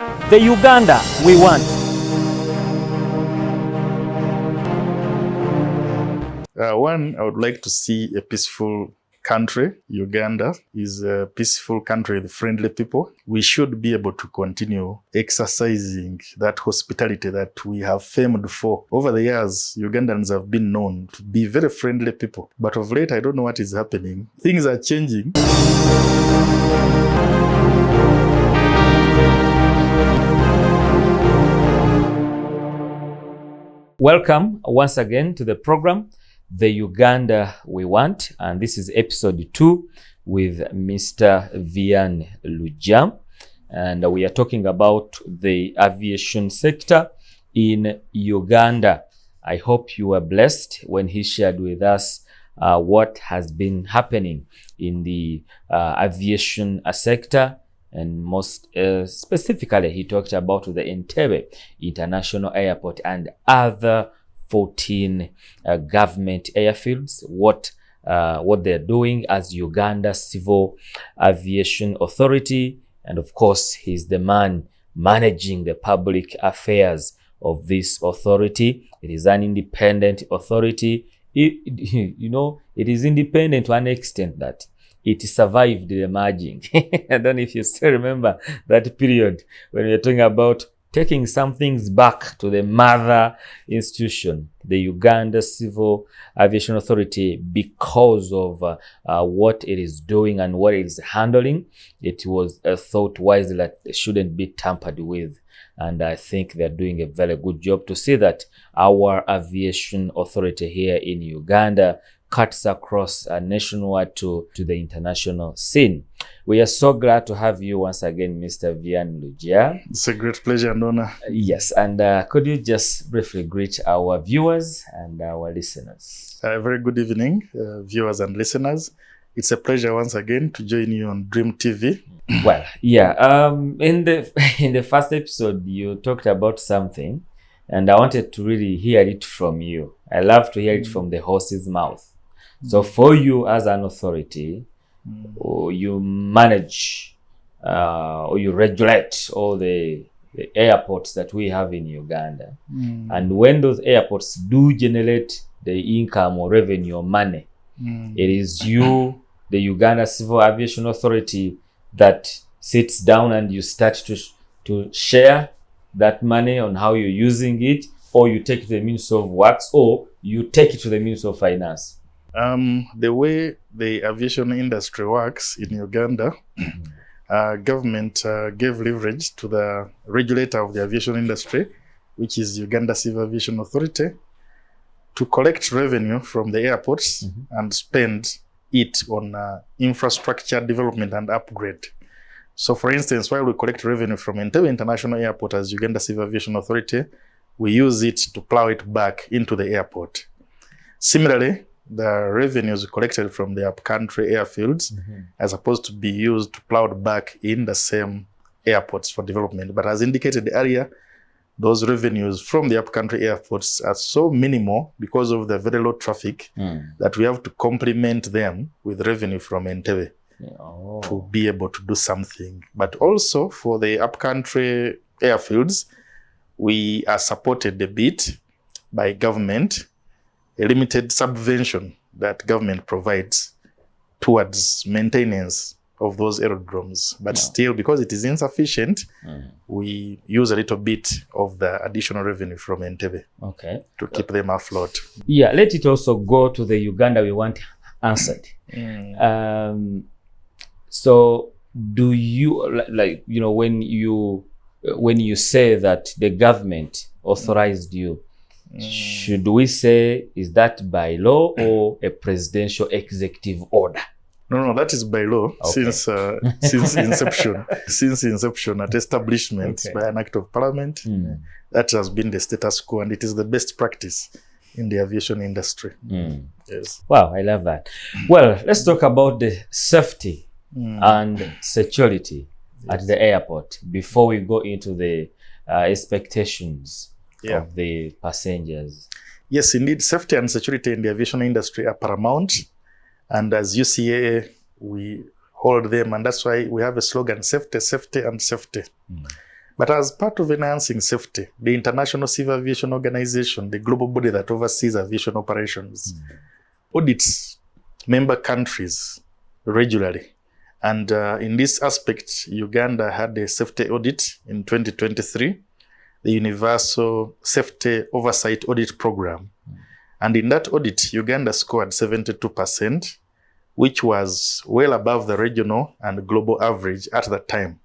The Uganda we want. One, I would like to see a peaceful country. Uganda is a peaceful country with friendly people. We should be able to continue exercising that hospitality that we have famed for. Over the years, Ugandans have been known to be very friendly people. But of late, I don't know what is happening. Things are changing. Welcome once again to the program, The Uganda We Want, and this is episode 2 with Mr. Vianney Luggya, and we are talking about the aviation sector in Uganda. I hope you were blessed when he shared with us what has been happening in the aviation sector. And most specifically, he talked about the Entebbe International Airport and other 14 government airfields, what they're doing as Uganda Civil Aviation Authority. And of course, he's the man managing the public affairs of this authority. It is an independent authority. It is independent to an extent that it survived the merging. I don't know if you still remember that period when we were talking about taking some things back to the mother institution, the Uganda Civil Aviation Authority, because of what it is doing and what it is handling. It was thought wisely that it shouldn't be tampered with. And I think they're doing a very good job to see that our aviation authority here in Uganda cuts across nationwide to the international scene. We are so glad to have you once again, Mr. Vianney Luggya. It's a great pleasure and honor. Yes, and could you just briefly greet our viewers and our listeners? Very good evening, viewers and listeners. It's a pleasure once again to join you on Dream TV. Well, yeah, in the first episode, you talked about something, and I wanted to really hear it from you. I love to hear it from the horse's mouth. So for you as an authority, you manage or you regulate all the airports that we have in Uganda. And when those airports do generate the income or revenue or money, it is you, the Uganda Civil Aviation Authority, that sits down and you start to share that money on how you're using it, or you take it to the Ministry of Works, or you take it to the Ministry of Finance. The way the aviation industry works in Uganda, government gave leverage to the regulator of the aviation industry, which is Uganda Civil Aviation Authority, to collect revenue from the airports and spend it on infrastructure development and upgrade. So for instance, while we collect revenue from Entebbe International Airport as Uganda Civil Aviation Authority, we use it to plow it back into the airport. Similarly, the revenues collected from the upcountry airfields are supposed to be used to plowed back in the same airports for development. But as indicated earlier, those revenues from the upcountry airports are so minimal because of the very low traffic that we have to complement them with revenue from Entebbe to be able to do something. But also for the upcountry airfields, we are supported a bit by government, a limited subvention that government provides towards maintenance of those aerodromes. But still, because it is insufficient, we use a little bit of the additional revenue from Entebbe to keep them afloat. Yeah, let it also go to the Uganda we want answered. So do you, when you say that the government authorized you, should we say, is that by law or a presidential executive order? No, that is by law since inception. Since inception at establishment by an act of parliament, that has been the status quo, and it is the best practice in the aviation industry. Yes. Wow, I love that. Well, let's talk about the safety and security at the airport before we go into the expectations of the passengers. Yes, indeed, safety and security in the aviation industry are paramount. And as UCAA, we hold them, and that's why we have a slogan: safety, safety, and safety. But as part of enhancing safety, the International Civil Aviation Organization, the global body that oversees aviation operations, audits member countries regularly. And in this aspect, Uganda had a safety audit in 2023, the Universal Safety Oversight Audit Program. And in that audit, Uganda scored 72%, which was well above the regional and global average at that time.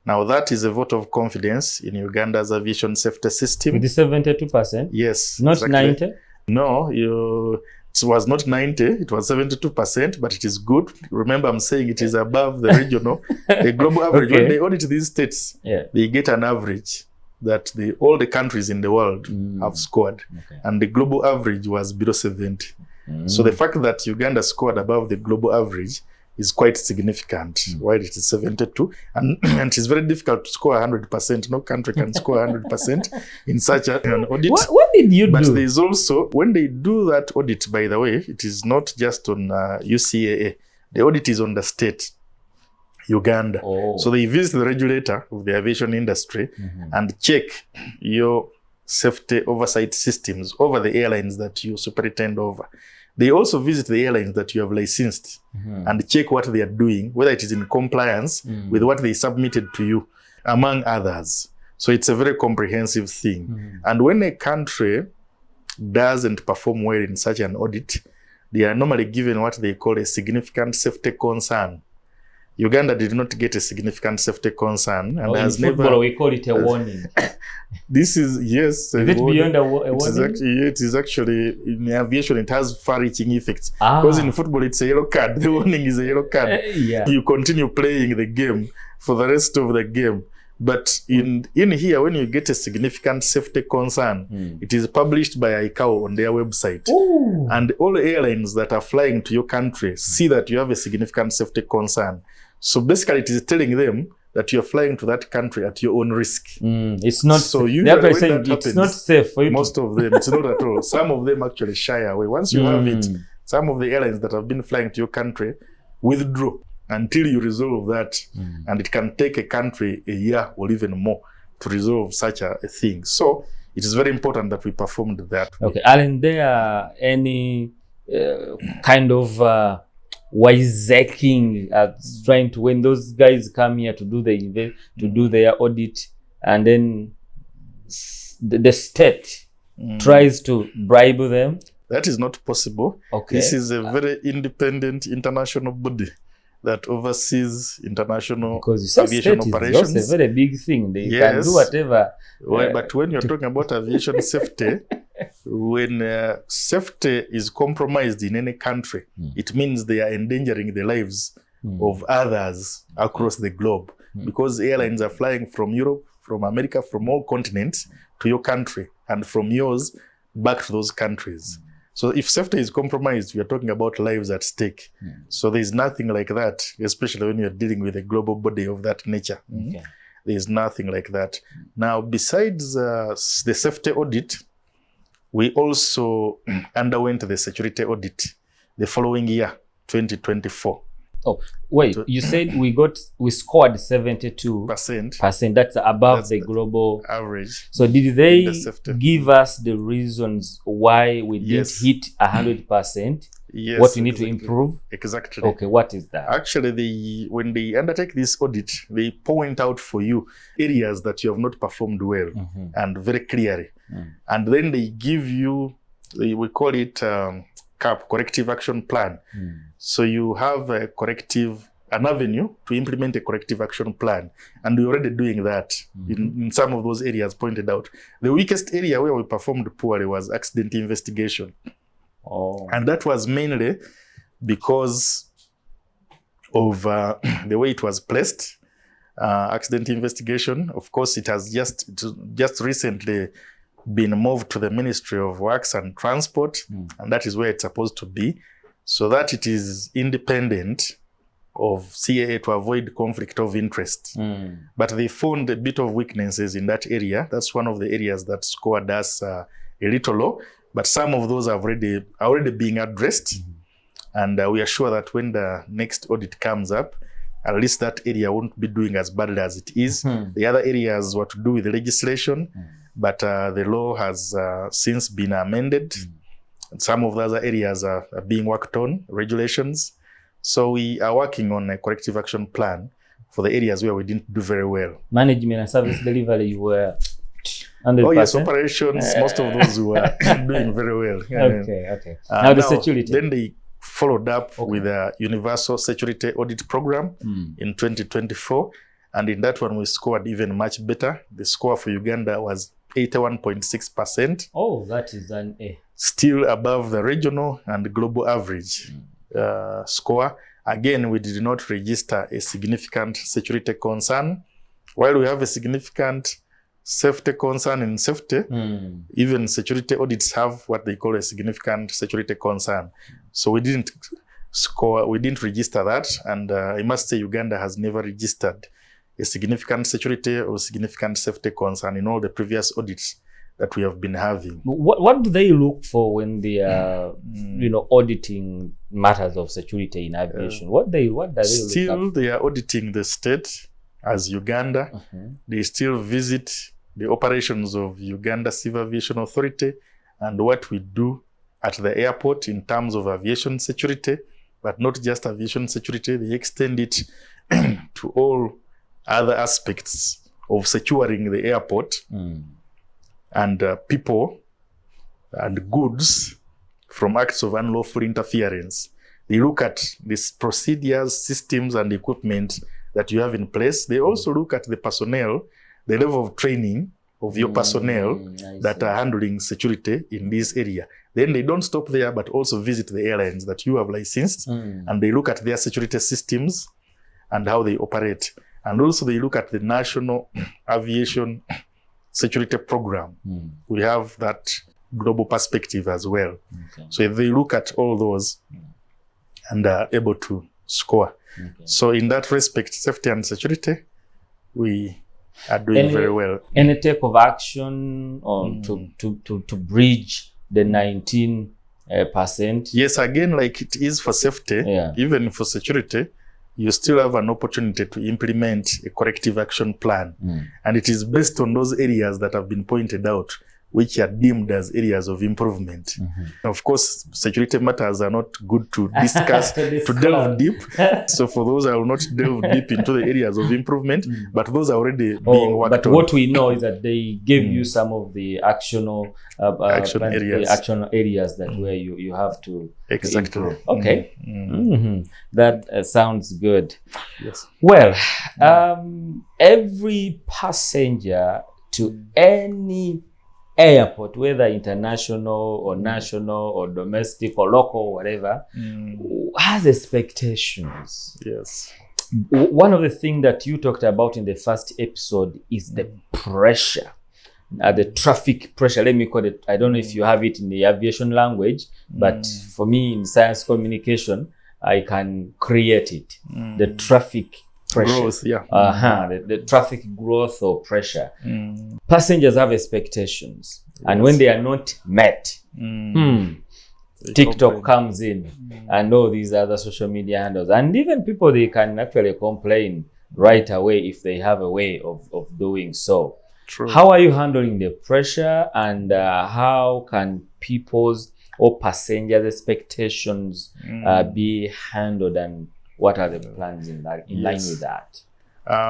Now, that is a vote of confidence in Uganda's aviation safety system. With the 72%? Yes. Not exactly. 90? No, it was not 90, it was 72%, but it is good. Remember, I'm saying it is above the regional, the global average. Okay. When they audit these states, they get an average that all the countries in the world have scored. Okay. And the global average was below 70. So the fact that Uganda scored above the global average is quite significant, while it is 72. And it is very difficult to score 100%. No country can score 100% in such an audit. What did you do? But there is also, when they do that audit, by the way, it is not just on UCAA. The audit is on the state, Uganda. Oh. So they visit the regulator of the aviation industry and check your safety oversight systems over the airlines that you superintend over. They also visit the airlines that you have licensed and check what they are doing, whether it is in compliance with what they submitted to you, among others. So it's a very comprehensive thing. And when a country doesn't perform well in such an audit, they are normally given what they call a significant safety concern. Uganda did not get a significant safety concern, and has in football, we call it a warning. This is, yes. Is it beyond a warning? It is actually, in aviation, it has far-reaching effects. Because in football, it's a yellow card. The warning is a yellow card. You continue playing the game for the rest of the game. But in here, when you get a significant safety concern, it is published by ICAO on their website. Ooh. And all airlines that are flying to your country see that you have a significant safety concern. So basically, it is telling them that you're flying to that country at your own risk. It's not. So usually when that happens, it's not safe for you. Most of them, it's not at all. Some of them actually shy away. Once you have it, some of the airlines that have been flying to your country withdraw until you resolve that. And it can take a country a year or even more to resolve such a thing. So it is very important that we performed that. Okay. Aren't there any kind of wisecking trying to, when those guys come here to do their audit, and then the state tries to bribe them? That is not possible. Okay. This is a very independent international body that oversees international aviation operations. That's a very big thing. They can do whatever. Well, but when you're talking about aviation safety, when safety is compromised in any country, it means they are endangering the lives of others across the globe. Because airlines are flying from Europe, from America, from all continents to your country, and from yours back to those countries. So if safety is compromised, we are talking about lives at stake. So there's nothing like that, especially when you're dealing with a global body of that nature. Okay. There's nothing like that. Now, besides the safety audit, we also underwent the security audit the following year, 2024. Oh, wait, you said we scored 72%. That's above the global average. So did they give us the reasons why we didn't hit 100%? Yes. What we need to improve? Exactly. Okay, what is that? Actually, when they undertake this audit, they point out for you areas that you have not performed well and very clearly. And then they give you, we call it CAP, Corrective Action Plan. So you have an avenue to implement a corrective action plan. And we're already doing that in some of those areas pointed out. The weakest area where we performed poorly was accident investigation. Oh. And that was mainly because of the way it was placed. Accident investigation, of course, it has just recently been moved to the Ministry of Works and Transport, and that is where it's supposed to be, so that it is independent of CAA to avoid conflict of interest. But they found a bit of weaknesses in that area. That's one of the areas that scored us a little low, but some of those are already being addressed. And we are sure that when the next audit comes up, at least that area won't be doing as badly as it is. The other areas were to do with the legislation, but the law has since been amended. Some of the other areas are being worked on, regulations. So we are working on a corrective action plan for the areas where we didn't do very well. Management and service delivery, you were 100%? Oh yes, operations, most of those were doing very well. Okay. Now the security. Then they followed up with a universal security audit program in 2024. And in that one, we scored even much better. The score for Uganda was 81.6%. Oh, that is an A. Still above the regional and global average score. Again, we did not register a significant security concern. While we have a significant safety concern in safety, even security audits have what they call a significant security concern. So we didn't register that. And I must say Uganda has never registered a significant security or significant safety concern in all the previous audits that we have been having. What do they look for when they are, auditing matters of security in aviation? What do they look at? Still, they are auditing the state as Uganda. They still visit the operations of Uganda Civil Aviation Authority and what we do at the airport in terms of aviation security, but not just aviation security. They extend it to all other aspects of securing the airport and people and goods from acts of unlawful interference. They look at these procedures, systems, and equipment that you have in place. They also look at the personnel, the level of training of your personnel that are handling security in this area. Then they don't stop there, but also visit the airlines that you have licensed, and they look at their security systems and how they operate. And also they look at the National Aviation Security Program. We have that global perspective as well. So they look at all those and are able to score. So in that respect, safety and security, we are doing very well. Any type of action on to bridge the 19%? Yes, again, like it is for safety, even for security, you still have an opportunity to implement a corrective action plan. And it is based on those areas that have been pointed out, which are deemed as areas of improvement. Of course, security matters are not good to discuss, to delve deep. So for those, I will not delve deep into the areas of improvement, but those are already being worked on. But what we know is that they gave you some of the action areas that where you have to improve. Okay. That sounds good. Yes. Well, every passenger to any airport, whether international or national or domestic or local or whatever, has expectations. Yes. One of the things that you talked about in the first episode is the pressure, the traffic pressure. Let me call it. I don't know if you have it in the aviation language, but for me in science communication, I can create it. The traffic pressure. Growth, the traffic growth or pressure. Passengers have expectations, and when they are not met, TikTok comes in, and all these other social media handles, and even people, they can actually complain right away if they have a way of doing so. True. How are you handling the pressure, and how can people's or passengers' expectations be handled, and what are the plans in line with that?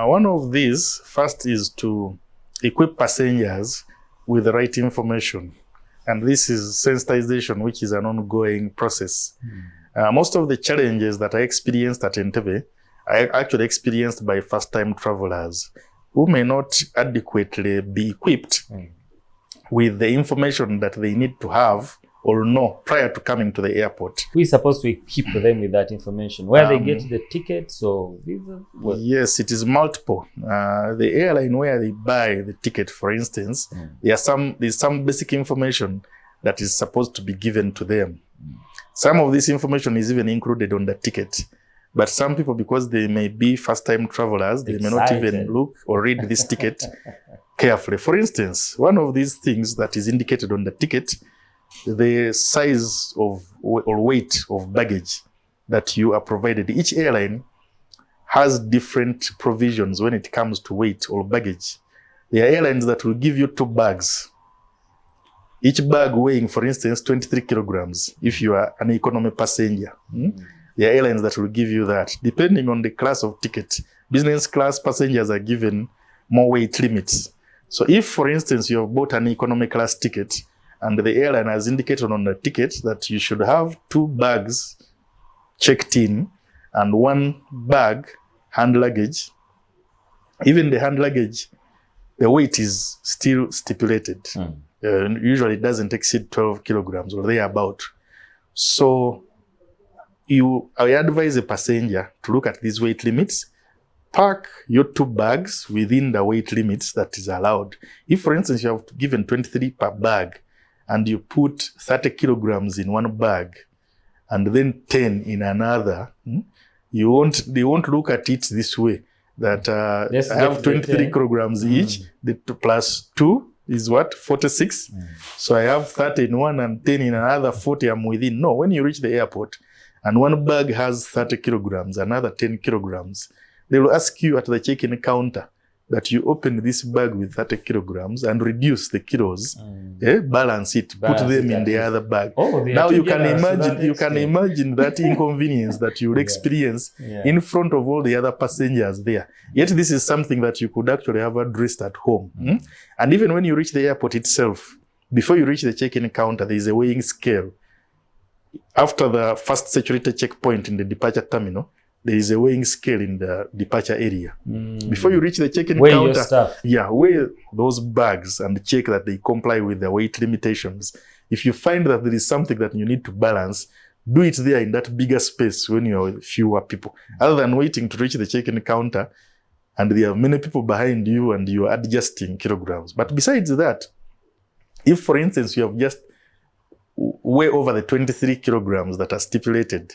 One of these, first, is to equip passengers with the right information. And this is sensitization, which is an ongoing process. Most of the challenges that I experienced at Entebbe, I actually experienced by first-time travelers who may not adequately be equipped with the information that they need to have or know prior to coming to the airport. We're supposed to equip them with that information. Where they get the tickets or visa? Yes, it is multiple. The airline where they buy the ticket, for instance, there's some basic information that is supposed to be given to them. Some of this information is even included on the ticket. But some people, because they may be first-time travelers, they may not even look or read this ticket carefully. For instance, one of these things that is indicated on the ticket, the size of or weight of baggage that you are provided. Each airline has different provisions when it comes to weight or baggage. There are airlines that will give you 2 bags. Each bag weighing, for instance, 23 kilograms if you are an economy passenger. There are airlines that will give you that. Depending on the class of ticket, business class passengers are given more weight limits. So if, for instance, you have bought an economy class ticket and the airline has indicated on the ticket that you should have 2 bags checked in and 1 bag hand luggage, even the hand luggage, the weight is still stipulated. Usually it doesn't exceed 12 kilograms or thereabout. So I advise a passenger to look at these weight limits, pack your 2 bags within the weight limits that is allowed. If, for instance, you have given 23 per bag and you put 30 kilograms in 1 bag and then 10 in another, they won't look at it this way, that I have 23 kilograms each, the plus 2 is what? 46. So I have 30 in one and 10 in another, 40 I'm within. No, when you reach the airport and 1 bag has 30 kilograms, another 10 kilograms, they will ask you at the check-in counter that you open this bag with 30 kilograms and reduce the kilos, balance it, put them in the other bag. Now you can imagine that inconvenience that you'll experience in front of all the other passengers there. Yet this is something that you could actually have addressed at home. And even when you reach the airport itself, before you reach the check-in counter, there is a weighing scale. After the first security checkpoint in the departure terminal, there is a weighing scale in the departure area. Before you reach the check-in counter, weigh those bags and check that they comply with the weight limitations. If you find that there is something that you need to balance, do it there in that bigger space when you are with fewer people, other than waiting to reach the check-in counter and there are many people behind you and you are adjusting kilograms. But besides that, if, for instance, you have just way over the 23 kilograms that are stipulated,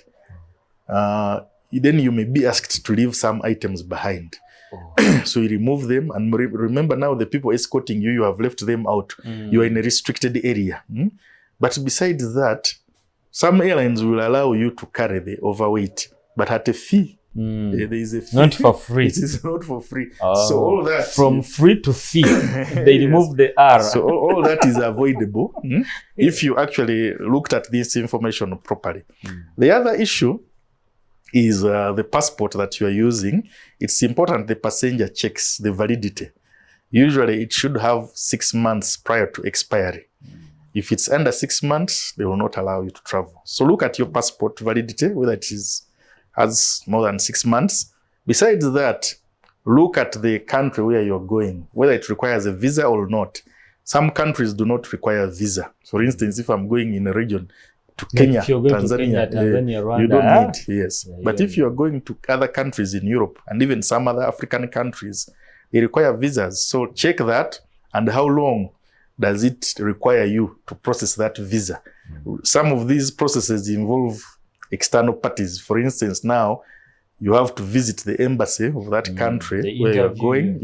then you may be asked to leave some items behind. So you remove them and remember now the people escorting you, you have left them out. You are in a restricted area. But besides that, some airlines will allow you to carry the overweight, but at a fee. There is a fee. Not for free. It is not for free. So all that from free to fee, they remove the R. So all that is avoidable if you actually looked at this information properly. The other issue is the passport that you are using. It's important the passenger checks the validity. Usually it should have 6 months prior to expiry. If it's under 6 months, they will not allow you to travel. So look at your passport validity, whether it has more than 6 months. Besides that, look at the country where you're going, whether it requires a visa or not. Some countries do not require a visa. For instance, if I'm going in a region to Kenya, Tanzania, Rwanda, you don't need, but if you're going to other countries in Europe and even some other African countries, they require visas. So check that, and how long does it require you to process that visa? Some of these processes involve external parties. For instance, now you have to visit the embassy of that country where you're going.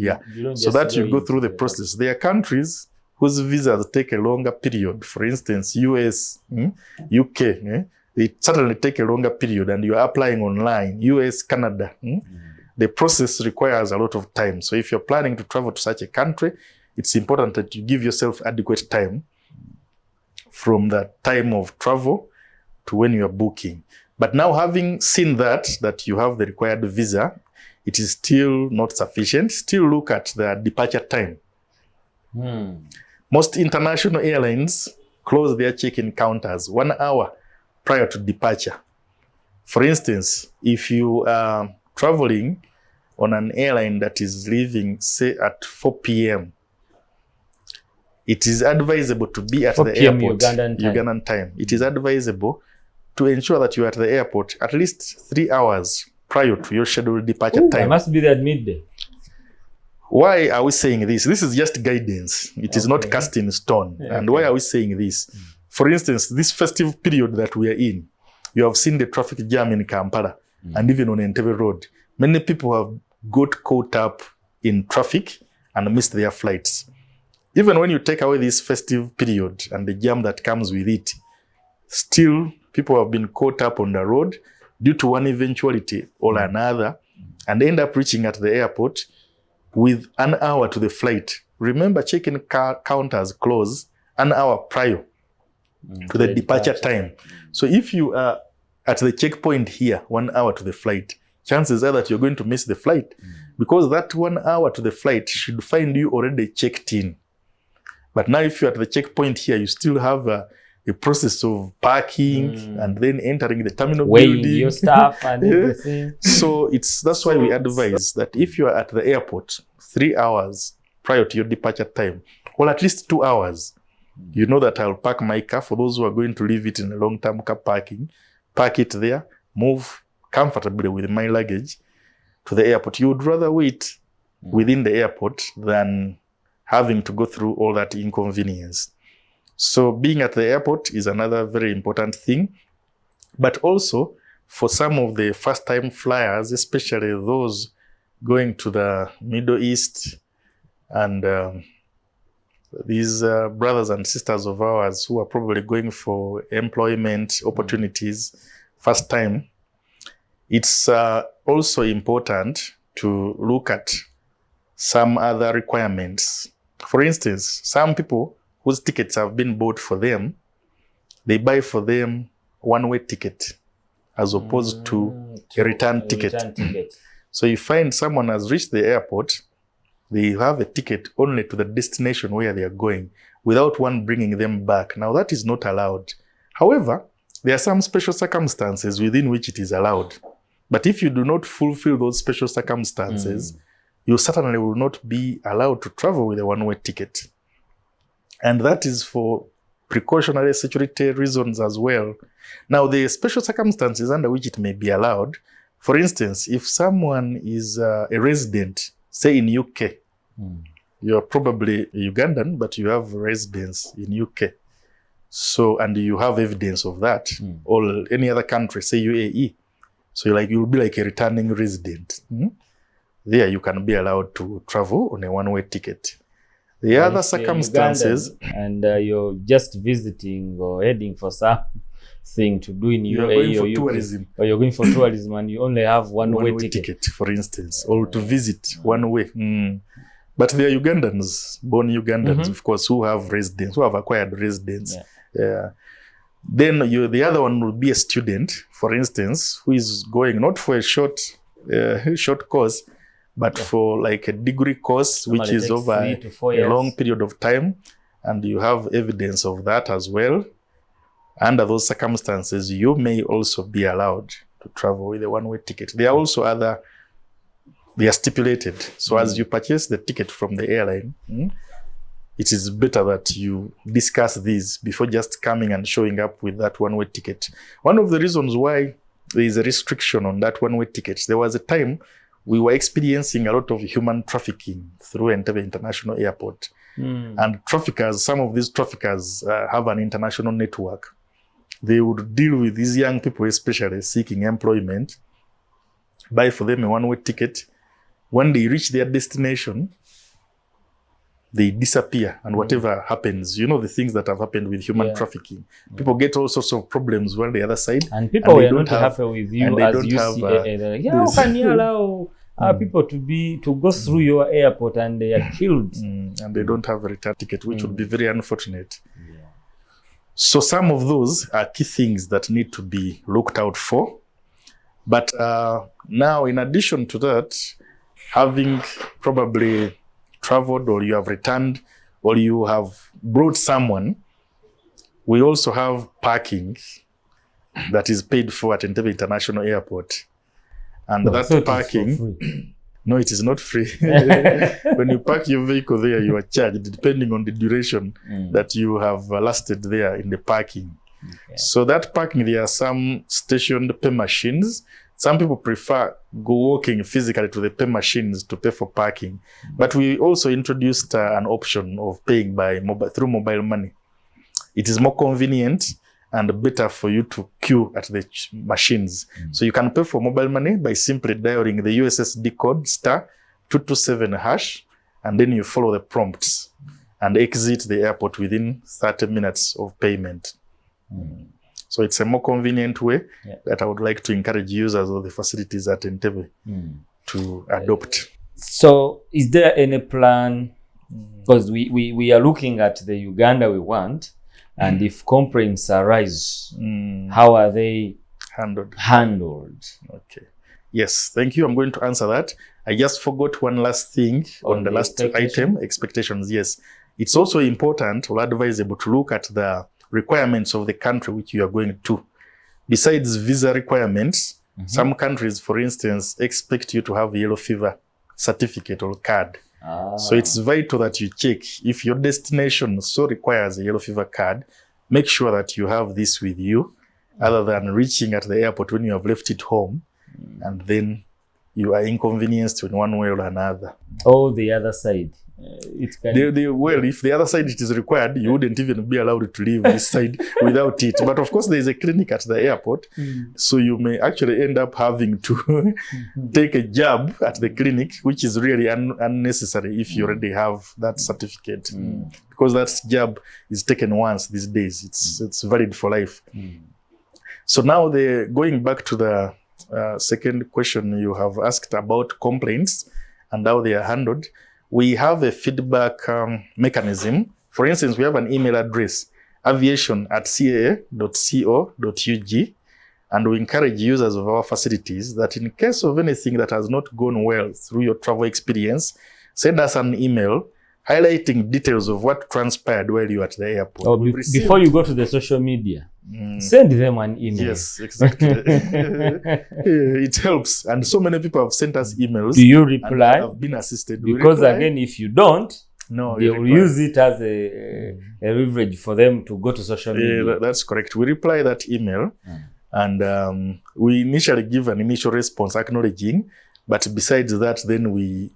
So that you go through the process. There are countries whose visas take a longer period. For instance, US, UK, they certainly take a longer period, and you're applying online. US, Canada, the process requires a lot of time. So if you're planning to travel to such a country, it's important that you give yourself adequate time from the time of travel to when you're booking. But now, having seen that you have the required visa, it is still not sufficient. Still look at the departure time. Most international airlines close their check-in counters 1 hour prior to departure. For instance, if you are traveling on an airline that is leaving, say, at 4 p.m., it is advisable to be at the airport, Ugandan time. It is advisable to ensure that you are at the airport at least 3 hours prior to your scheduled departure time. I must be there at midday. Why are we saying this? This is just guidance. It is not cast in stone. And why are we saying this? For instance, this festive period that we are in, you have seen the traffic jam in Kampala and even on Entebbe Road. Many people have got caught up in traffic and missed their flights. Even when you take away this festive period and the jam that comes with it, still people have been caught up on the road due to one eventuality or another. and end up reaching at the airport with an hour to the flight. Remember, check-in counters close an hour prior to the departure time. So if you are at the checkpoint here 1 hour to the flight, chances are that you're going to miss the flight because that 1 hour to the flight should find you already checked in. But now if you're at the checkpoint here, you still have a process of parking and then entering the terminal weighing building. your stuff and everything. So that's why we advise that if you are at the airport 3 hours prior to your departure time, or at least 2 hours, you know that I'll park my car. For those who are going to leave it in a long-term car parking, park it there, move comfortably with my luggage to the airport. You would rather wait within the airport than having to go through all that inconvenience. So being at the airport is another very important thing. But also for some of the first-time flyers, especially those going to the Middle East and these brothers and sisters of ours who are probably going for employment opportunities first time, it's also important to look at some other requirements. For instance, some people whose tickets have been bought for them, they buy for them one-way ticket as opposed to a return ticket. So you find someone has reached the airport, they have a ticket only to the destination where they are going without one bringing them back. Now that is not allowed. However, there are some special circumstances within which it is allowed. But if you do not fulfill those special circumstances, you certainly will not be allowed to travel with a one-way ticket. And that is for precautionary security reasons as well. Now, the special circumstances under which it may be allowed, for instance, if someone is a resident, say in UK, you're probably a Ugandan, but you have residence in UK. So, and you have evidence of that, or any other country, say UAE. So you'll be like a returning resident. There you can be allowed to travel on a one-way ticket. The other circumstances... And you're just visiting or heading for something to do in UAE or tourism. Or you're going for tourism and you only have one-way ticket, for instance, or to visit one way. But there are Ugandans, born Ugandans, of course, who have residence, who have acquired residence. Then the other one will be a student, for instance, who is going not for a short course, but for like a degree course, which is over a long period of time. And you have evidence of that as well. Under those circumstances, you may also be allowed to travel with a one-way ticket. There are also they are stipulated. So as you purchase the ticket from the airline, it is better that you discuss these before just coming and showing up with that one-way ticket. One of the reasons why there is a restriction on that one-way ticket, there was a time we were experiencing a lot of human trafficking through Entebbe International Airport. And traffickers, some of these traffickers have an international network. They would deal with these young people, especially seeking employment, buy for them a one-way ticket. When they reach their destination, they disappear, and whatever happens, you know the things that have happened with human trafficking. People get all sorts of problems on the other side. And people were not happy with you as you see how can you allow people to go through your airport and they are killed? And they don't have a return ticket, which would be very unfortunate. So some of those are key things that need to be looked out for. But now, in addition to that, having probably traveled, or you have returned, or you have brought someone, we also have parking that is paid for at Entebbe International Airport. And that parking, no, it is not free. When you park your vehicle there, you are charged depending on the duration that you have lasted there in the parking. So that parking, there are some stationed pay machines. Some people prefer go walking physically to the pay machines to pay for parking. But we also introduced an option of paying through mobile money. It is more convenient and better for you to queue at the machines. So you can pay for mobile money by simply dialing the USSD code *227#, and then you follow the prompts and exit the airport within 30 minutes of payment. So it's a more convenient way that I would like to encourage users of the facilities at Entebbe to adopt. So is there any plan? Because we are looking at the Uganda we want, and if complaints arise, how are they handled? Okay. Yes, thank you. I'm going to answer that. I just forgot one last thing on the last item, expectations. Yes. It's also important or advisable to look at the requirements of the country which you are going to. Besides visa requirements, some countries, for instance, expect you to have a yellow fever certificate or card. So it's vital that you check if your destination so requires a yellow fever card. Make sure that you have this with you, other than reaching at the airport when you have left it home, and then you are inconvenienced in one way or another. Oh, the other side. Well, if the other side it is required, you wouldn't even be allowed to leave this side without it. But of course, there is a clinic at the airport, so you may actually end up having to take a jab at the clinic, which is really unnecessary if you already have that certificate, because that jab is taken once these days. It's valid for life. So now, going back to the second question you have asked about complaints and how they are handled. We have a feedback mechanism. For instance, we have an email address, aviation@caa.co.ug, and we encourage users of our facilities that in case of anything that has not gone well through your travel experience, send us an email highlighting details of what transpired while you were at the airport. Or before you go to the social media, send them an email. Yes, exactly. It helps. And so many people have sent us emails. Do you reply? Have been assisted. Because again, if you don't, they will use it as a leverage for them to go to social media. Yeah, that's correct. We reply that email, and we initially give an initial response acknowledging. But besides that, then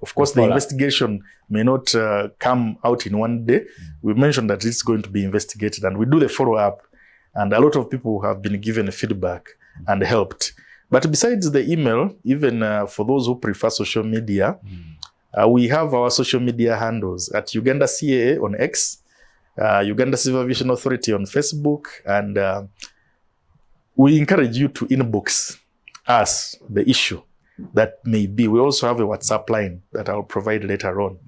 of course, the investigation may not come out in one day. We mentioned that it's going to be investigated, and we do the follow-up. And a lot of people have been given feedback and helped. But besides the email, even for those who prefer social media, we have our social media handles at Uganda CAA on X, Uganda Civil Aviation Authority on Facebook, and we encourage you to inbox us the issue that may be. We also have a WhatsApp line that I'll provide later on.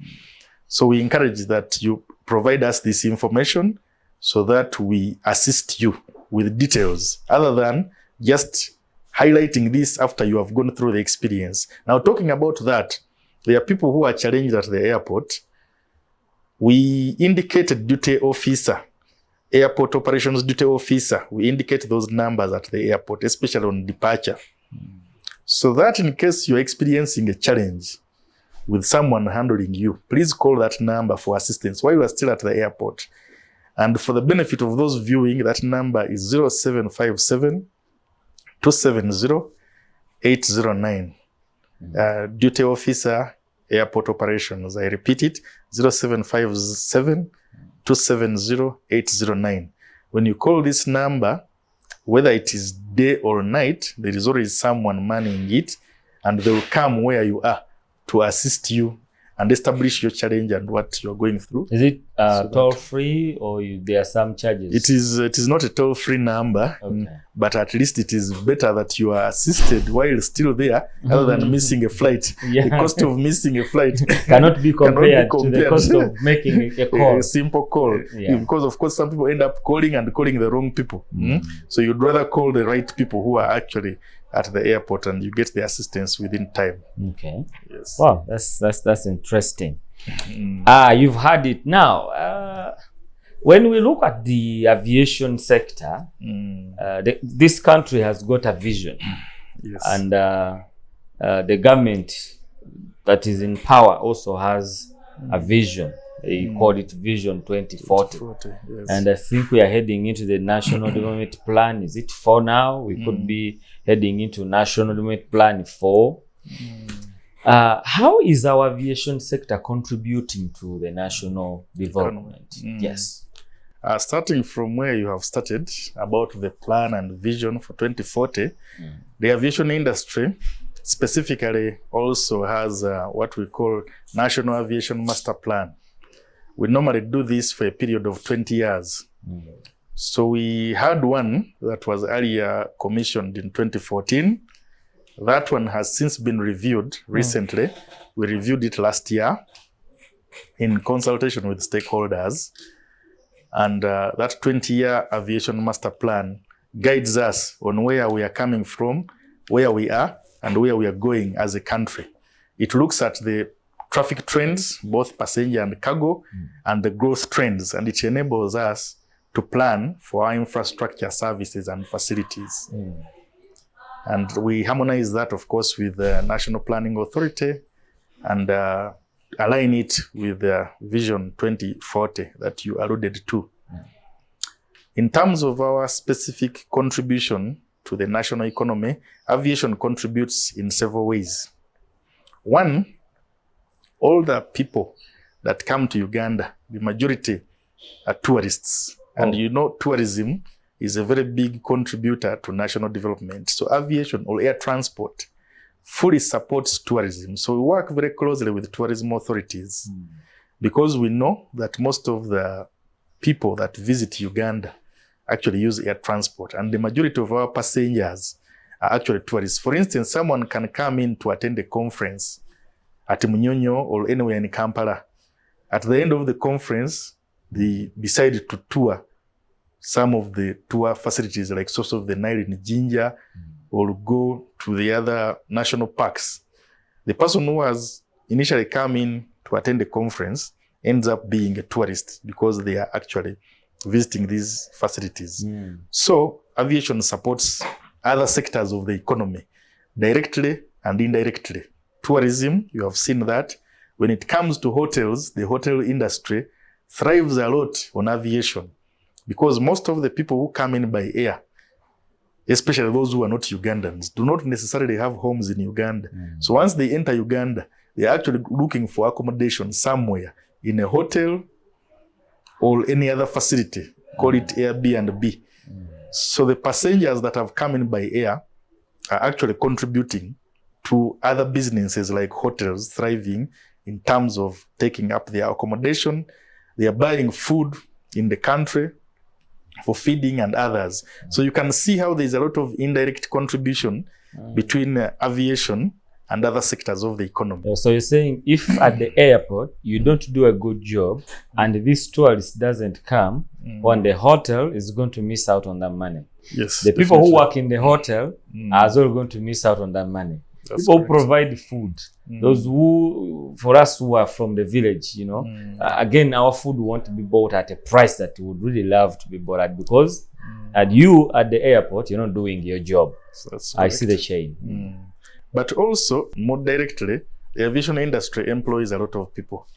So we encourage that you provide us this information so that we assist you with details, other than just highlighting this after you have gone through the experience. Now, talking about that, there are people who are challenged at the airport. We indicated duty officer, airport operations duty officer. We indicate those numbers at the airport, especially on departure. So that in case you're experiencing a challenge with someone handling you, please call that number for assistance while you are still at the airport. And for the benefit of those viewing, that number is 0757 270 809. Duty officer, airport operations. I repeat it, 0757 270 809. When you call this number, whether it is day or night, there is always someone manning it, and they will come where you are to assist you and establish your challenge and what you're going through. Is it toll-free, or there are some charges? It is not a toll-free number, but at least it is better that you are assisted while still there, other than missing a flight. The cost of missing a flight cannot be compared to the cost of making a call. A simple call. Because, of course, some people end up calling the wrong people. So you'd rather call the right people who are actually at the airport, and you get the assistance within time. Okay. Yes. Wow, that's interesting. You've had it now. When we look at the aviation sector, this country has got a vision. Yes. And the government that is in power also has a vision. They called it Vision 2040. Yes. And I think we are heading into the National Development Plan. Is it 4 now? We could be heading into National Development Plan 4. How is our aviation sector contributing to the national development? Yes. Starting from where you have started about the plan and vision for 2040, the aviation industry specifically also has what we call National Aviation Master Plan. We normally do this for a period of 20 years. So we had one that was earlier commissioned in 2014, That one has since been reviewed recently. We reviewed it last year in consultation with stakeholders. And that 20-year aviation master plan guides us on where we are coming from, where we are, and where we are going as a country. It looks at the traffic trends, both passenger and cargo, and the growth trends, and it enables us to plan for our infrastructure services and facilities. And we harmonize that, of course, with the National Planning Authority and align it with the Vision 2040 that you alluded to. In terms of our specific contribution to the national economy, aviation contributes in several ways. One, all the people that come to Uganda, the majority are tourists. And you know, tourism is a very big contributor to national development. So aviation or air transport fully supports tourism. So we work very closely with tourism authorities because we know that most of the people that visit Uganda actually use air transport, and the majority of our passengers are actually tourists. For instance, someone can come in to attend a conference at Munyonyo or anywhere in Kampala. At the end of the conference, they decide to tour some of the tour facilities like Source of the Nile in Jinja, or go to the other national parks. The person who has initially come in to attend the conference ends up being a tourist because they are actually visiting these facilities. So aviation supports other sectors of the economy, directly and indirectly. Tourism, you have seen that. When it comes to hotels, the hotel industry thrives a lot on aviation because most of the people who come in by air, especially those who are not Ugandans, do not necessarily have homes in Uganda. So once they enter Uganda, they are actually looking for accommodation somewhere in a hotel or any other facility, call it Airbnb. So the passengers that have come in by air are actually contributing to other businesses like hotels thriving in terms of taking up their accommodation. They are buying food in the country for feeding and others. So you can see how there's a lot of indirect contribution between aviation and other sectors of the economy. So you're saying if at the airport you don't do a good job and this tourist doesn't come, on the hotel is going to miss out on that money. Yes, the people who work in the hotel are as well going to miss out on that money. That's people correct. Who provide food, those who, for us who are from the village, you know, again, our food won't be bought at a price that we would really love to be bought at, because at you at the airport, you're not doing your job. That's I see the chain. But also, more directly, the aviation industry employs a lot of people.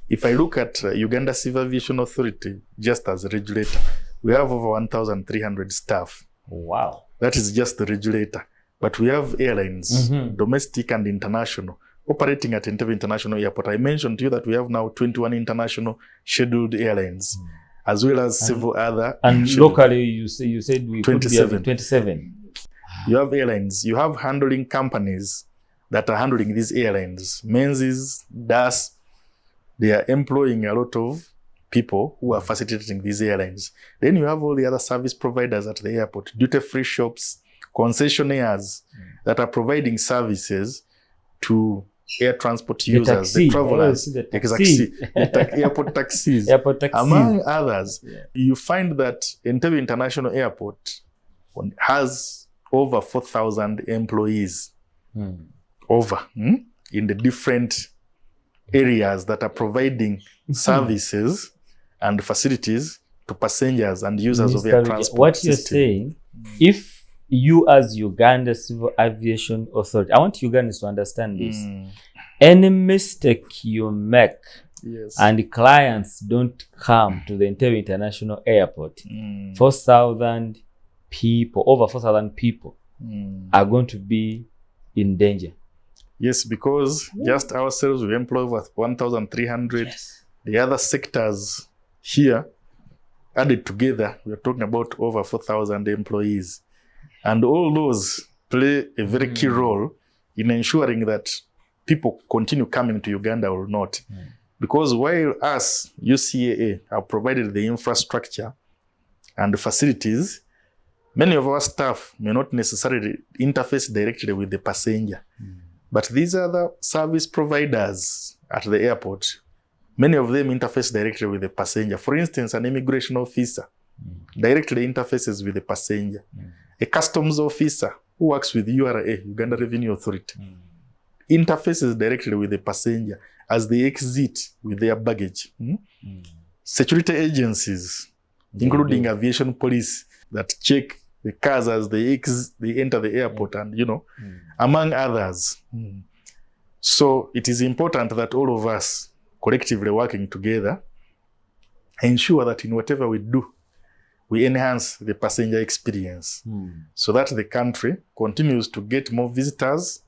If I look at Uganda Civil Aviation Authority, just as a regulator, we have over 1,300 staff. Wow. That is just the regulator. But we have airlines, domestic and international, operating at Entebbe International Airport. I mentioned to you that we have now 21 international scheduled airlines, as well as several other. And locally, you said we 27. could be having 27. You have airlines. You have handling companies that are handling these airlines. Menzies, DAS, they are employing a lot of people who are facilitating these airlines. Then you have all the other service providers at the airport, duty-free shops, concessionaires that are providing services to air transport users, the travelers, the airport taxis, among others. You find that Entebbe International Airport has over 4,000 employees in the different areas that are providing services and facilities to passengers and users of air transport. What you're saying, if you as Uganda Civil Aviation Authority, I want Ugandans to understand this. Any mistake you make and clients don't come to the Entebbe International Airport, 4,000 people, over 4,000 people are going to be in danger. Yes, because just ourselves, we employ over 1,300. The other sectors here, added together, we're talking about over 4,000 employees. And all those play a very key role in ensuring that people continue coming to Uganda or not. Because while us, UCAA, have provided the infrastructure and the facilities, Many of our staff may not necessarily interface directly with the passenger, but these are the service providers at the airport. Many of them interface directly with the passenger. For instance, an immigration officer directly interfaces with the passenger. A customs officer who works with URA, Uganda Revenue Authority, interfaces directly with the passenger as they exit with their baggage. Security agencies, including aviation police, that check the cars as they enter the airport, and among others. So it is important that all of us collectively working together ensure that in whatever we do, we enhance the passenger experience so that the country continues to get more visitors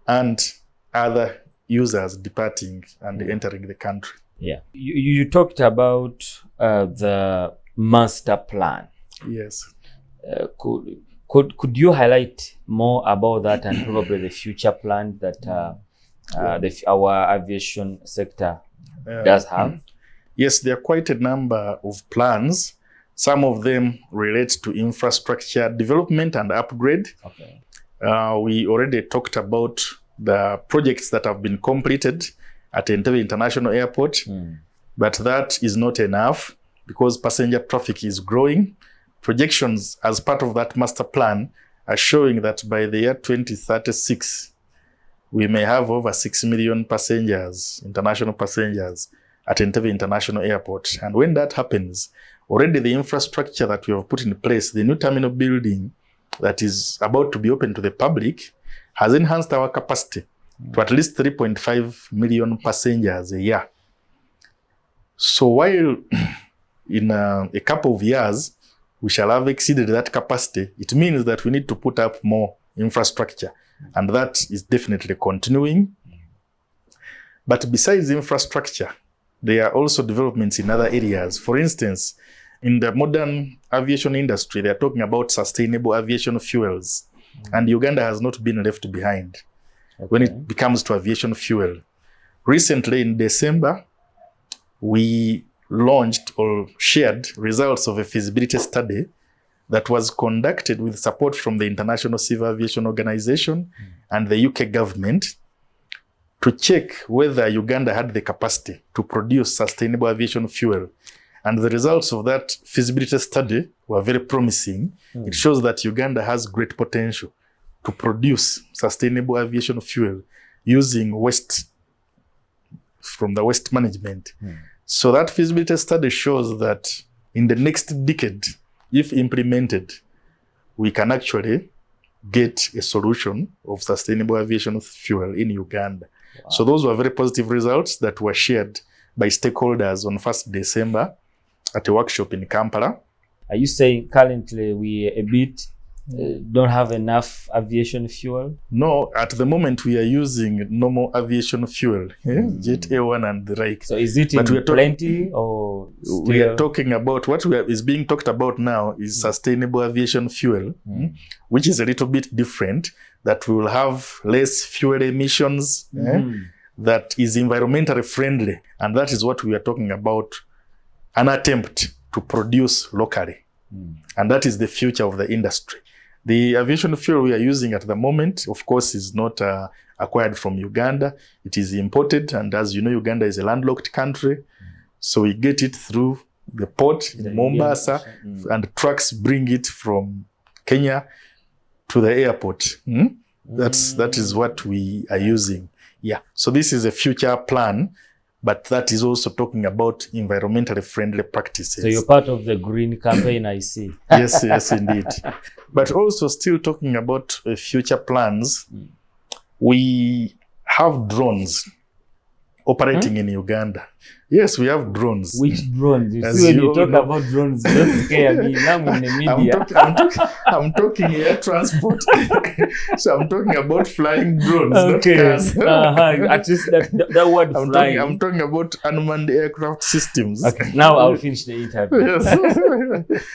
and other users departing and entering the country. Yeah. You talked about the master plan. Yes. Could you highlight more about that and probably the future plan that our aviation sector does have? Yes, there are quite a number of plans. Some of them relate to infrastructure development and upgrade. Okay. We already talked about the projects that have been completed at Entebbe International Airport, but that is not enough because passenger traffic is growing. Projections as part of that master plan are showing that by the year 2036, we may have over 6 million passengers, international passengers, at Entebbe International Airport. And when that happens, already the infrastructure that we have put in place, the new terminal building that is about to be open to the public, has enhanced our capacity to at least 3.5 million passengers a year. So while in a couple of years, we shall have exceeded that capacity, it means that we need to put up more infrastructure. And that is definitely continuing. But besides infrastructure, there are also developments in other areas. For instance, in the modern aviation industry, they are talking about sustainable aviation fuels. And Uganda has not been left behind when it comes to aviation fuel. Recently, in December, we launched or shared results of a feasibility study that was conducted with support from the International Civil Aviation Organization and the UK government to check whether Uganda had the capacity to produce sustainable aviation fuel. And the results of that feasibility study were very promising. It shows that Uganda has great potential to produce sustainable aviation fuel using waste from the waste management. So that feasibility study shows that in the next decade, if implemented, we can actually get a solution of sustainable aviation fuel in Uganda. Wow. So those were very positive results that were shared by stakeholders on 1st December at a workshop in Kampala. Are you saying currently we a bit don't have enough aviation fuel? No, at the moment we are using normal aviation fuel, Jet A1 and the like. So is it in plenty or still? We are talking about what is being talked about now is sustainable aviation fuel, which is a little bit different, that will have less fuel emissions, that is environmentally friendly. And that is what we are talking about, an attempt to produce locally. And that is the future of the industry. The aviation fuel we are using at the moment, of course, is not acquired from Uganda. It is imported. And as you know, Uganda is a landlocked country. So we get it through the port in Mombasa, and trucks bring it from Kenya to the airport. That is what we are using. Yeah. So this is a future plan, but that is also talking about environmentally friendly practices. So you're part of the green campaign, I see. Yes, indeed. But also still talking about future plans, we have drones operating in Uganda. Yes, we have drones. Which drones? You see, when you talk about drones, don't scare me. Now in the media. I'm talking air transport. So I'm talking about flying drones, okay. not cars. At least that word flying. I'm talking about unmanned aircraft systems. Okay, now I'll finish the interview.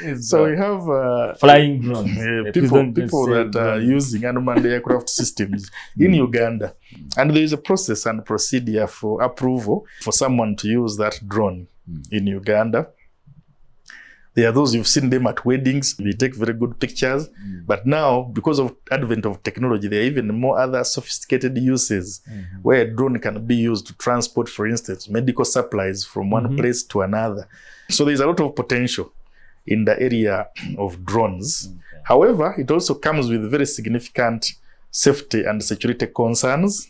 Yes. So we have flying drones. People that are using unmanned aircraft systems in Uganda. And there is a process and procedure for approval for someone to use that drone in Uganda. There are those you've seen them at weddings. They take very good pictures. But now, because of advent of technology, there are even more other sophisticated uses where a drone can be used to transport, for instance, medical supplies from one place to another. So there's a lot of potential in the area of drones. However, it also comes with very significant safety and security concerns.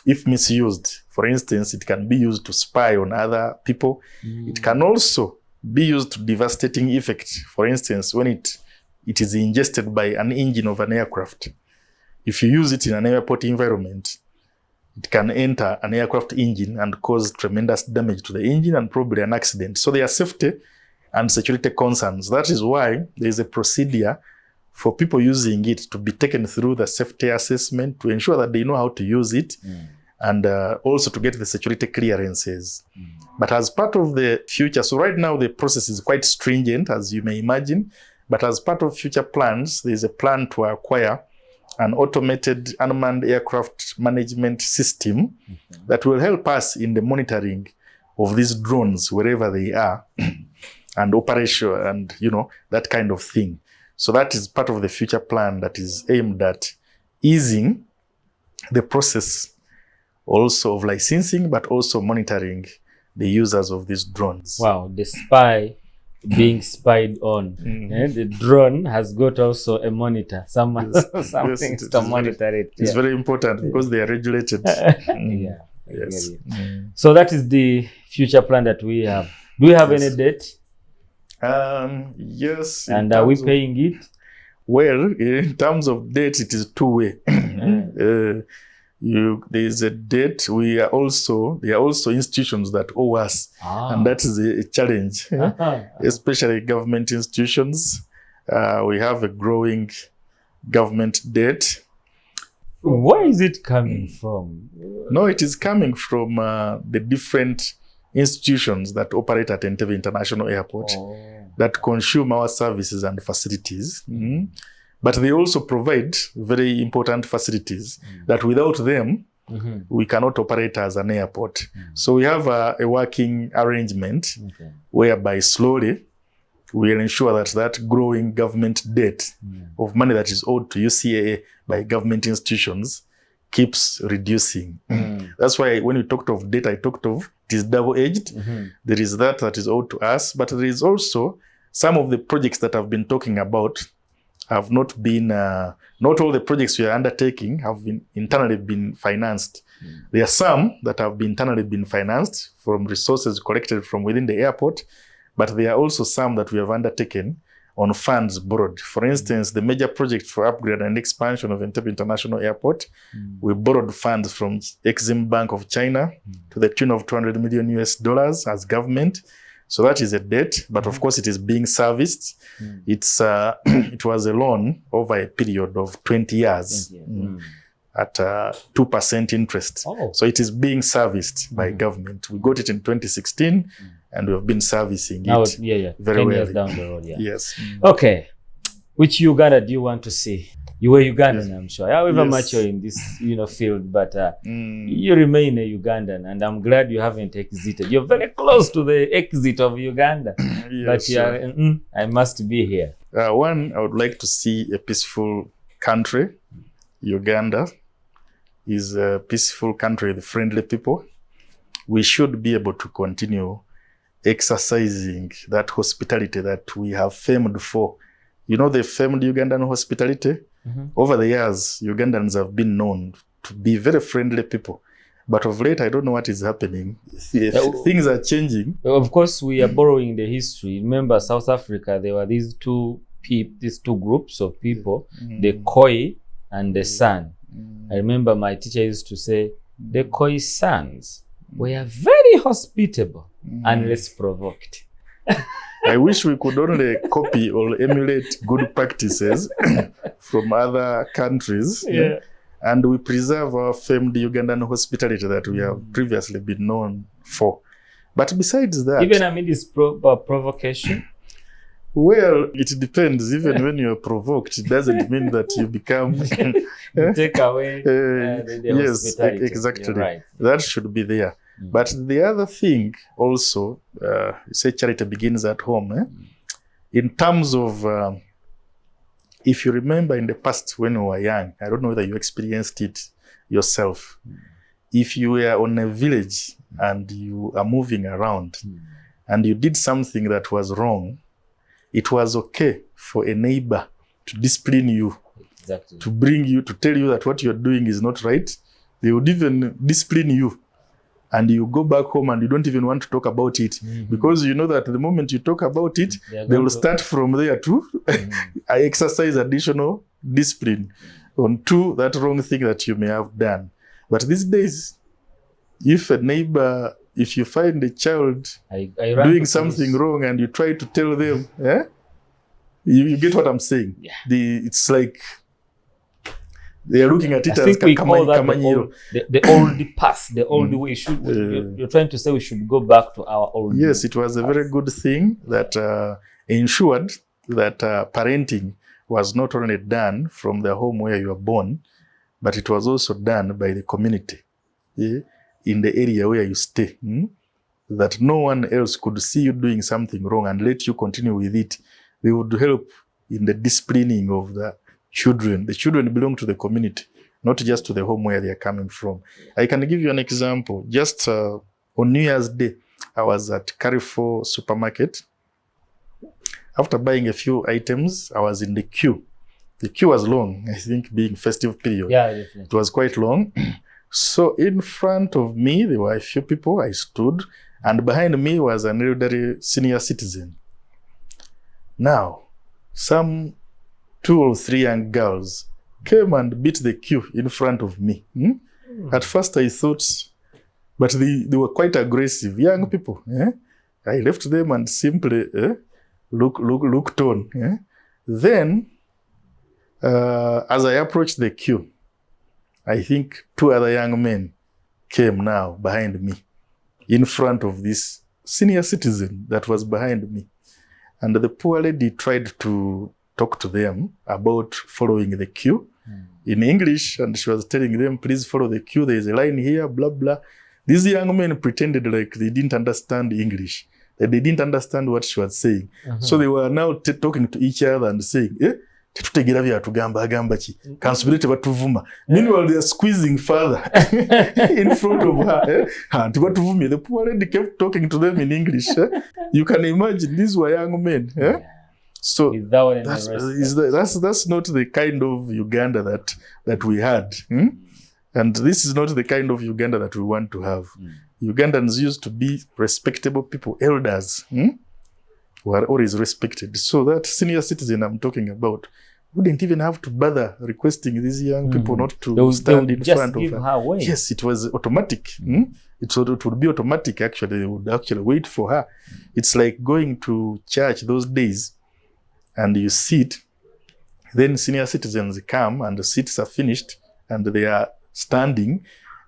If misused, for instance, it can be used to spy on other people. It can also be used to devastating effect. For instance, when it is ingested by an engine of an aircraft. If you use it in an airport environment, it can enter an aircraft engine and cause tremendous damage to the engine and probably an accident. So there are safety and security concerns. That is why there is a procedure for people using it to be taken through the safety assessment to ensure that they know how to use it and also to get the security clearances. But as part of the future, so right now the process is quite stringent, as you may imagine, but as part of future plans, there is a plan to acquire an automated unmanned aircraft management system that will help us in the monitoring of these drones wherever they are and operation and, that kind of thing. So that is part of the future plan that is aimed at easing the process also of licensing, but also monitoring the users of these drones. Wow, the spy being spied on. The drone has got also a monitor, something to monitor it. It's very important because they are regulated. Yes. So that is the future plan that we have. Do we have any date? Yes. And are we paying it? Well, in terms of date, it is two-way. There is a debt. There are also institutions that owe us, and that is a challenge, especially government institutions. We have a growing government debt. Where is it coming from? No, it is coming from the different institutions that operate at Entebbe International Airport that consume our services and facilities. But they also provide very important facilities that without them, we cannot operate as an airport. So we have a working arrangement whereby slowly we will ensure that growing government debt of money that is owed to UCAA by government institutions keeps reducing. That's why when we talked of debt, I talked of it is double-edged. There is that is owed to us, but there is also some of the projects that I've been talking about have not been, not all the projects we are undertaking have been internally financed. There are some that have been internally been financed from resources collected from within the airport, but there are also some that we have undertaken on funds borrowed. For instance, the major project for upgrade and expansion of Entebbe International Airport, we borrowed funds from Exim Bank of China to the tune of $200 million as government. So that is a debt, but of course it is being serviced. It was a loan over a period of 20 years at 2% interest. So it is being serviced by government. We got it in 2016 and we have been servicing it very well. 10 years down the road, Yes. Okay. Which Uganda do you want to see? You were Ugandan, I'm sure. However much you're in this field, but you remain a Ugandan, and I'm glad you haven't exited. You're very close to the exit of Uganda, but I must be here. One, I would like to see a peaceful country. Uganda is a peaceful country with friendly people. We should be able to continue exercising that hospitality that we have famed for. The famed Ugandan hospitality? Over the years, Ugandans have been known to be very friendly people. But of late, I don't know what is happening. Things are changing. Of course, we are borrowing the history. Remember, South Africa, there were these two groups of people, the Khoi and the San. I remember my teacher used to say, the Khoi Sans were very hospitable unless provoked. I wish we could only copy or emulate good practices from other countries, and we preserve our famed Ugandan hospitality that we have previously been known for. But besides that, even amid this provocation, well, it depends. Even when you're provoked, it doesn't mean that you become take away the yes, hospitality. Exactly. Right. That should be there. But the other thing also, say charity begins at home. in terms of, if you remember in the past when you were young, I don't know whether you experienced it yourself. If you were on a village and you are moving around and you did something that was wrong, it was okay for a neighbor to discipline you, Exactly. to bring you, to tell you that what you're doing is not right. They would even discipline you. And you go back home and you don't even want to talk about it because you know that the moment you talk about it, they will start from there to I exercise additional discipline onto that wrong thing that you may have done. But these days, if a neighbor, if you find a child doing something wrong and you try to tell them, you get what I'm saying? Yeah. It's like they are looking at it as we call that the old past, the old way. You're trying to say we should go back to our old. Yes, it was a very good thing that ensured that parenting was not only done from the home where you were born, but it was also done by the community in the area where you stay. That no one else could see you doing something wrong and let you continue with it. They would help in the disciplining of the children. The children belong to the community, not just to the home where they are coming from. I can give you an example. Just on New Year's Day, I was at Carrefour supermarket. After buying a few items, I was in the queue. The queue was long, I think being festive period. Yeah, definitely. It was quite long. So in front of me, there were a few people. I stood, and behind me was an elderly senior citizen. Now, some 2 or 3 young girls came and beat the queue in front of me. At first I thought, but they were quite aggressive, young people. I left them and simply looked on. Then, as I approached the queue, I think 2 other young men came now behind me, in front of this senior citizen that was behind me. And the poor lady tried to talk to them about following the queue in English, and she was telling them, please follow the queue, there is a line here, blah, blah. These young men pretended like they didn't understand English, that they didn't understand what she was saying. So they were now talking to each other and saying, tetutegera byatugamba agamba ki kansubire tebatuvuma. Meanwhile they are squeezing further in front of her. Tebatuvumye. The poor lady kept talking to them in English. You can imagine these were young men. So that's not the kind of Uganda that we had. And this is not the kind of Uganda that we want to have. Ugandans used to be respectable people, elders, who are always respected. So that senior citizen I'm talking about wouldn't even have to bother requesting these young people not to stand in front of her. Yes, it was automatic. It would be automatic, actually. They would actually wait for her. It's like going to church those days and you sit, then senior citizens come and the seats are finished and they are standing,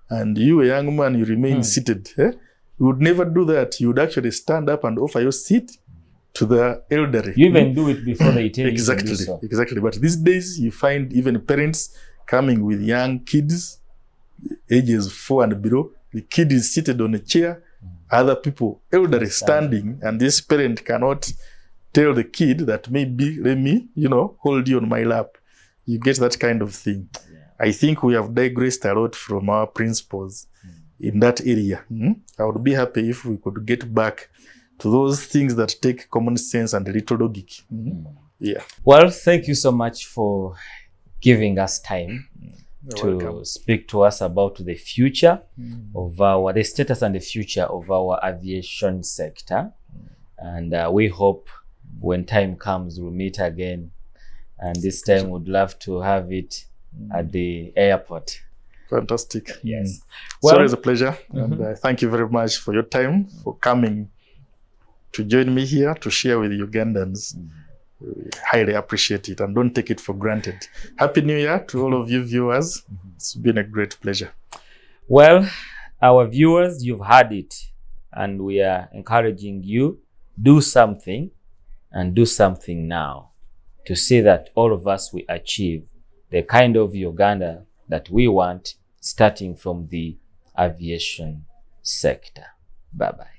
and you, a young man, you remain seated. You would never do that. You would actually stand up and offer your seat to the elderly. You even do it before they tell you to do so. Exactly. But these days, you find even parents coming with young kids, ages 4 and below. The kid is seated on a chair, other people, elderly, standing, and this parent cannot tell the kid that maybe, let me, hold you on my lap. You get that kind of thing. I think we have digressed a lot from our principles in that area. I would be happy if we could get back to those things that take common sense and a little logic. Yeah. Well, thank you so much for giving us time to speak to us about the future of the status and the future of our aviation sector. And we hope when time comes, we'll meet again. And this time we'd love to have it at the airport. Fantastic. Yes. Well, it's always a pleasure. And thank you very much for your time, for coming to join me here to share with Ugandans. We highly appreciate it and don't take it for granted. Happy New Year to all of you viewers. It's been a great pleasure. Well, our viewers, you've heard it, and we are encouraging you, do something and do something now to see that all of us will achieve the kind of Uganda that we want, starting from the aviation sector. Bye-bye.